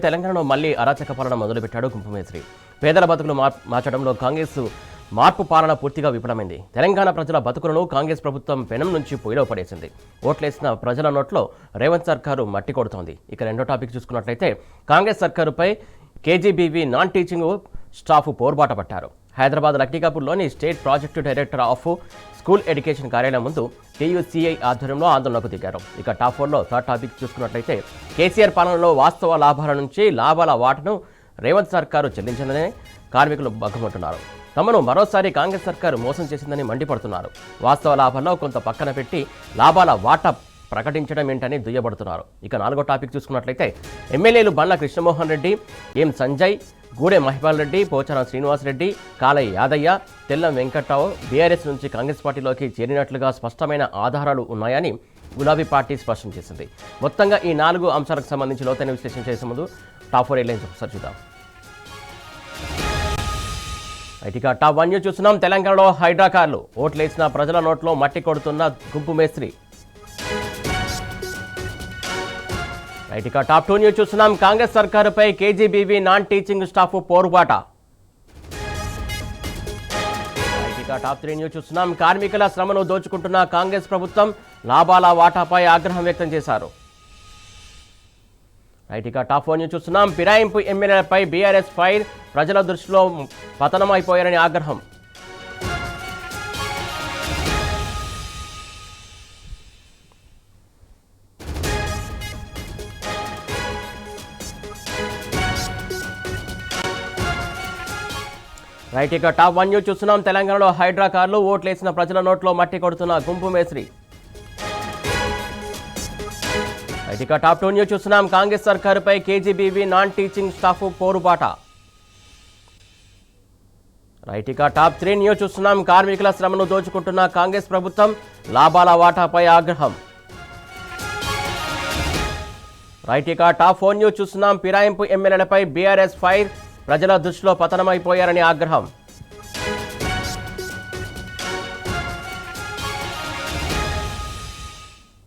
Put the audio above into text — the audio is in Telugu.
తెలంగాణలో మళ్లీ అరాచక పాలన మొదలుపెట్టాడు కుంభమేశ్వరి. పేదల బతుకులు మార్చడంలో కాంగ్రెస్ మార్పు పాలన పూర్తిగా విఫలమైంది. తెలంగాణ ప్రజల బతుకులను కాంగ్రెస్ ప్రభుత్వం పెనం నుంచి పొయ్యిలో పడేసింది. ఓట్లేసిన ప్రజల నోట్లో రేవంత్ సర్కారు మట్టి కొడుతోంది. ఇక రెండో టాపిక్ చూసుకున్నట్లయితే కాంగ్రెస్ సర్కారుపై కేజీబీవీ నాన్ టీచింగ్ స్టాఫ్ పోర్బాట పట్టారు. హైదరాబాద్ లక్టీకాపూర్లోని state project director of school education కార్యాలయం ముందు టీయూసీఐ ఆధ్వర్యంలో ఆందోళనకు దిగారు. ఇక టాప్ 4లో థర్డ్ టాపిక్ చూసుకున్నట్లయితే కేసీఆర్ పాలనలో వాస్తవ లాభాల నుంచి లాభాల వాటను రేవంత్ సర్కారు చెల్లించిందనే కార్మికులు బగ్గమంటున్నారు. తమను మరోసారి కాంగ్రెస్ సర్కారు మోసం చేసిందని మండిపడుతున్నారు. వాస్తవ లాభాల్లో కొంత పక్కన పెట్టి లాభాల వాటా ప్రకటించడం ఏంటని దుయ్యబడుతున్నారు. ఇక నాలుగో టాపిక్ చూసుకున్నట్లయితే ఎమ్మెల్యేలు బండ్ల కృష్ణమోహన్ రెడ్డి, ఎం సంజయ్, గూడెం మహిపాల్ రెడ్డి, పోచారం శ్రీనివాసరెడ్డి, కాళయ్య యాదయ్య, తెల్లం వెంకట్రావు బీఆర్ఎస్ నుంచి కాంగ్రెస్ పార్టీలోకి చేరినట్లుగా స్పష్టమైన ఆధారాలు ఉన్నాయని గులాబీ పార్టీ స్పష్టం చేసింది. మొత్తంగా ఈ 4 అంశాలకు సంబంధించి లోతైన విశ్లేషణ చేసే ముందు టాప్ 4 హెడ్లైన్స్ ఒకసారి చూద్దాం. ఇక టాప్ 1 న్యూస్ చూస్తున్నాం. తెలంగాణలో హైడ్రా కార్లు ఓట్లేసిన ప్రజల నోట్లో మట్టి కొడుతున్న గుంపు మేస్త్రి. ఇక టాప్ 2 న్యూస్ చూస్తున్నాం. కాంగ్రెస్ సర్కారుపై కేజీబీవీ నాన్ టీచింగ్ స్టాఫ్ పోరుబాట. ఇక టాప్ 3 న్యూస్ చూస్తున్నాం. కార్మికుల శ్రమను దోచుకుంటున్న కాంగ్రెస్ ప్రభుత్వం లాభాల వాటాపై ఆగ్రహం వ్యక్తం చేశారు. ఇక టాప్ 4 న్యూస్ చూస్తున్నాం. ఫిరాయింపు ఎమ్మెల్యేలపై బీఆర్ఎస్ ఫైర్, ప్రజల దృష్టిలో పతనమైపోయారని ఆగ్రహం. ఇక టాప్ 1 న్యూస్ చూస్తున్నాం. తెలంగాణలో హైడ్రా కార్లు ఓట్లేసిన ప్రజల నోట్లో మట్టి కొడుతున్న గుంపు మేస్త్రి. ఇక టాప్ 2 న్యూస్ చూస్తున్నాం. కాంగ్రెస్ సర్కారుపై కేజీబీవీ నాన్ టీచింగ్ స్టాఫ్ పోరుబాట. ఇక టాప్ 3 న్యూస్ చూస్తున్నాం. కార్మికుల శ్రమను దోచుకుంటున్న కాంగ్రెస్ ప్రభుత్వం లాభాల వాటాపై ఆగ్రహం. ఇక టాప్ 4 న్యూస్ చూస్తున్నాం. ఫిరాయింపు ఎమ్మెల్యేలపై బీఆర్ఎస్ ఫైర్, ప్రజల దృష్టిలో పతనమైపోయారని ఆగ్రహం.